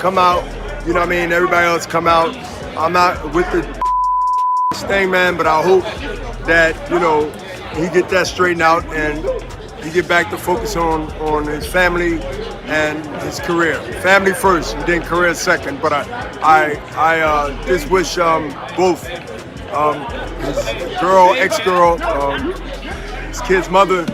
come out. You know what I mean? Everybody else come out. I'm not with the thing, man, but I hope that, you know, he get that straightened out and he get back to focus on his family and his career. Family first, and then career second. But I just wish both his girl, ex-girl, his kid's mother,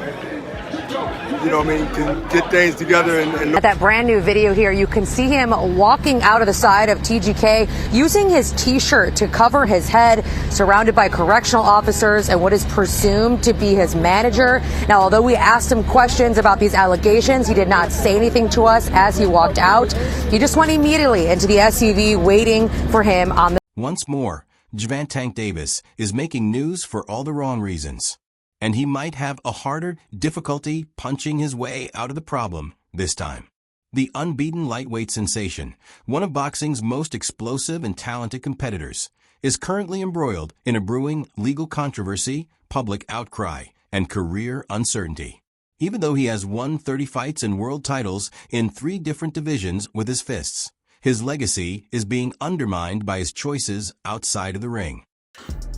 you know what I mean, can get things together. At that brand new video here, you can see him walking out of the side of TGK using his T-shirt to cover his head, surrounded by correctional officers and what is presumed to be his manager. Now, although we asked him questions about these allegations, he did not say anything to us as he walked out. He just went immediately into the SUV waiting for him on the... Once more, Gervonta Davis is making news for all the wrong reasons. And he might have a harder difficulty punching his way out of the problem this time. The unbeaten lightweight sensation, one of boxing's most explosive and talented competitors, is currently embroiled in a brewing legal controversy, public outcry, and career uncertainty. Even though he has won 30 fights and world titles in 3 different divisions with his fists, his legacy is being undermined by his choices outside of the ring.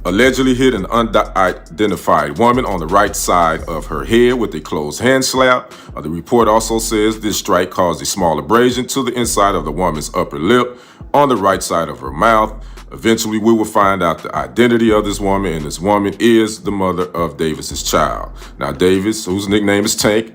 Allegedly hit an unidentified woman on the right side of her head with a closed hand slap. The report also says this strike caused a small abrasion to the inside of the woman's upper lip on the right side of her mouth. Eventually, we will find out the identity of this woman, and this woman is the mother of Davis's child. Now, Davis, whose nickname is Tank,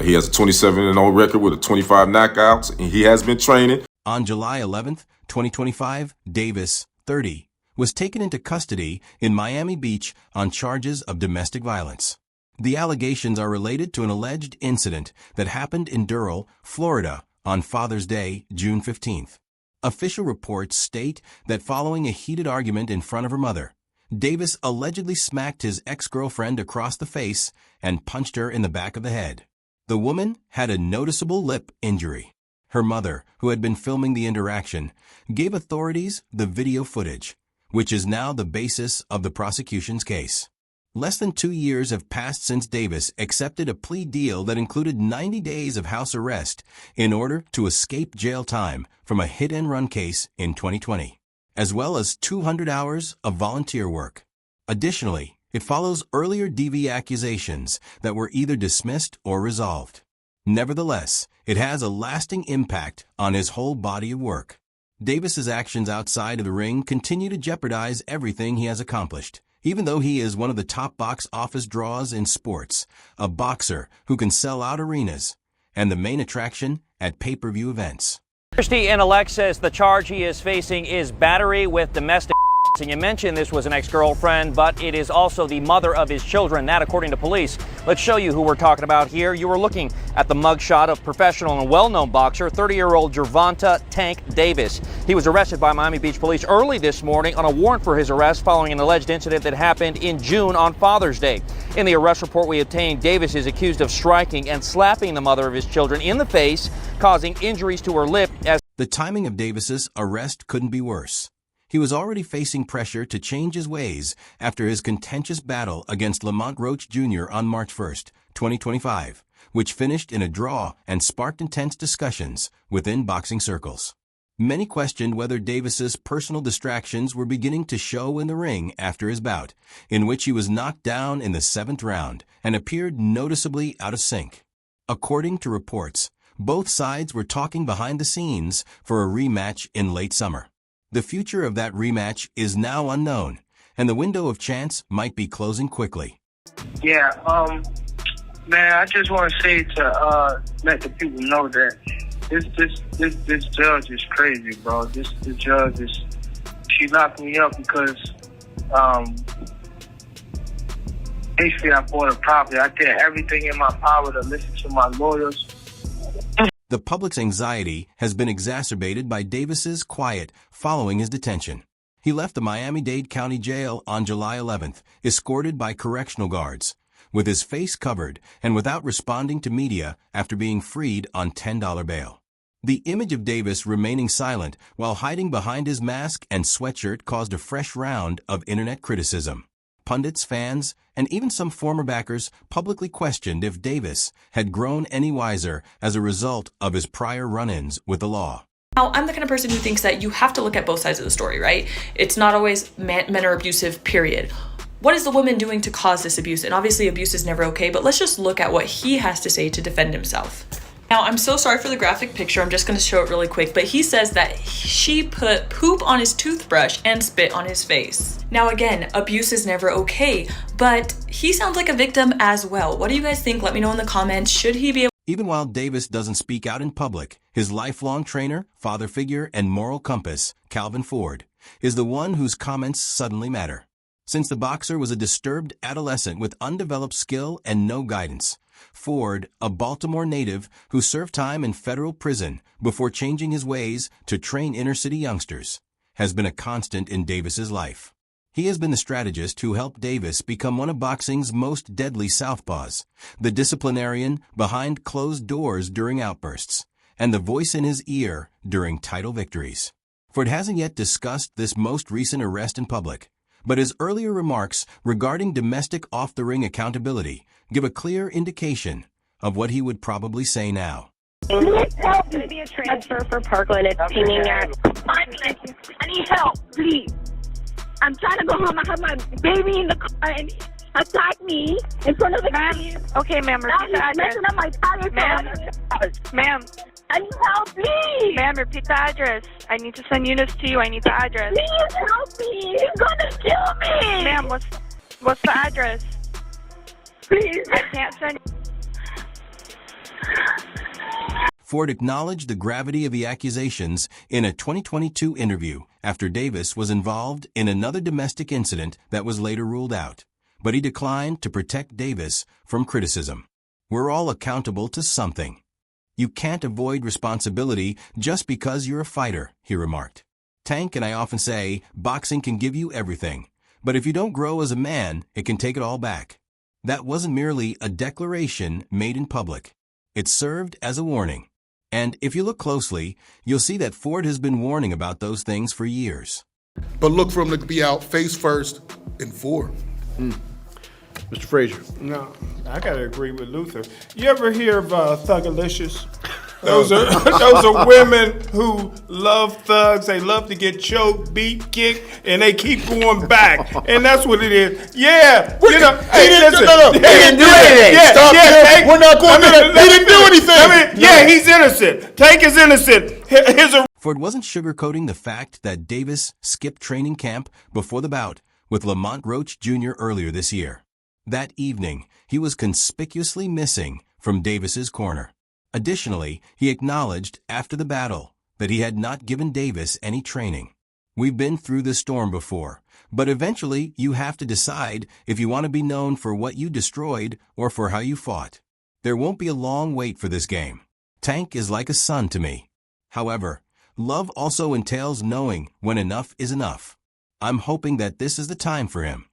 he has a 27-0 record with 25 knockouts, and he has been training. On July 11th, 2025, Davis, 30, was taken into custody in Miami Beach on charges of domestic violence. The allegations are related to an alleged incident that happened in Doral, Florida, on Father's Day, June 15th. Official reports state that following a heated argument in front of her mother, Davis allegedly smacked his ex-girlfriend across the face and punched her in the back of the head. The woman had a noticeable lip injury. Her mother, who had been filming the interaction, gave authorities the video footage, which is now the basis of the prosecution's case. Less than 2 years have passed since Davis accepted a plea deal that included 90 days of house arrest in order to escape jail time from a hit-and-run case in 2020, as well as 200 hours of volunteer work. Additionally, it follows earlier DV accusations that were either dismissed or resolved. Nevertheless, it has a lasting impact on his whole body of work. Davis's actions outside of the ring continue to jeopardize everything he has accomplished, even though he is one of the top box office draws in sports, a boxer who can sell out arenas, and the main attraction at pay-per-view events. Christy-Intellect says the charge he is facing is battery with domestic. And you mentioned this was an ex-girlfriend, but it is also the mother of his children, that according to police. Let's show you who we're talking about here. You were looking at the mugshot of professional and well-known boxer, 30-year-old Gervonta Tank Davis. He was arrested by Miami Beach police early this morning on a warrant for his arrest following an alleged incident that happened in June on Father's Day. In the arrest report we obtained, Davis is accused of striking and slapping the mother of his children in the face, causing injuries to her lip. The timing of Davis's arrest couldn't be worse. He was already facing pressure to change his ways after his contentious battle against Lamont Roach Jr. on March 1, 2025, which finished in a draw and sparked intense discussions within boxing circles. Many questioned whether Davis's personal distractions were beginning to show in the ring after his bout, in which he was knocked down in the 7th round and appeared noticeably out of sync. According to reports, both sides were talking behind the scenes for a rematch in late summer. The future of that rematch is now unknown, and the window of chance might be closing quickly. Yeah, man, I just want to say to let the people know that this judge is crazy, bro. This judge is, she locked me up because basically I bought a property. I did everything in my power to listen to my lawyers. The public's anxiety has been exacerbated by Davis's quiet following his detention. He left the Miami-Dade County Jail on July 11th, escorted by correctional guards, with his face covered and without responding to media after being freed on $10 bail. The image of Davis remaining silent while hiding behind his mask and sweatshirt caused a fresh round of internet criticism. Pundits, fans, and even some former backers publicly questioned if Davis had grown any wiser as a result of his prior run-ins with the law. Now, I'm the kind of person who thinks that you have to look at both sides of the story, right? It's not always men are abusive, period. What is the woman doing to cause this abuse? And obviously abuse is never okay, but let's just look at what he has to say to defend himself. Now, I'm so sorry for the graphic picture. I'm just going to show it really quick, but he says that she put poop on his toothbrush and spit on his face. Now, again, abuse is never okay, but he sounds like a victim as well. What do you guys think? Let me know in the comments. Should he be able... Even while Davis doesn't speak out in public, his lifelong trainer, father figure, and moral compass, Calvin Ford, is the one whose comments suddenly matter. Since the boxer was a disturbed adolescent with undeveloped skill and no guidance, Ford, a Baltimore native who served time in federal prison before changing his ways to train inner-city youngsters, has been a constant in Davis's life. He has been the strategist who helped Davis become one of boxing's most deadly southpaws, the disciplinarian behind closed doors during outbursts, and the voice in his ear during title victories. Ford hasn't yet discussed this most recent arrest in public, but his earlier remarks regarding domestic off-the-ring accountability give a clear indication of what he would probably say now. There's going to be a transfer for Parkland. It's pinging at... I need help, please. I'm trying to go home. I have my baby in the car and he attacked me in front of the kids. Okay, ma'am, repeat the address. Messing up my tires. Ma'am. I need help, please. Ma'am, repeat the address. I need to send units to you. I need the address. Please help me. He's gonna kill me. Ma'am, what's the address? Please. I can't send... Ford acknowledged the gravity of the accusations in a 2022 interview after Davis was involved in another domestic incident that was later ruled out, but he declined to protect Davis from criticism. We're all accountable to something. You can't avoid responsibility just because you're a fighter, he remarked. Tank and I often say boxing can give you everything, but if you don't grow as a man, it can take it all back. That wasn't merely a declaration made in public. It served as a warning. And if you look closely, you'll see that Ford has been warning about those things for years. But look for him to be out face first in 4. Mr. Frazier. No, I gotta agree with Luther. You ever hear of Thugalicious? Those are women who love thugs. They love to get choked, beat, kicked, and they keep going back. And that's what it is. Yeah. He didn't do anything. Yeah, we're not going to. He didn't do anything. Yeah, he's innocent. Tank is innocent. Ford wasn't sugarcoating the fact that Davis skipped training camp before the bout with Lamont Roach Jr. earlier this year. That evening, he was conspicuously missing from Davis's corner. Additionally, he acknowledged after the battle that he had not given Davis any training. We've been through this storm before, but eventually you have to decide if you want to be known for what you destroyed or for how you fought. There won't be a long wait for this game. Tank is like a son to me. However, love also entails knowing when enough is enough. I'm hoping that this is the time for him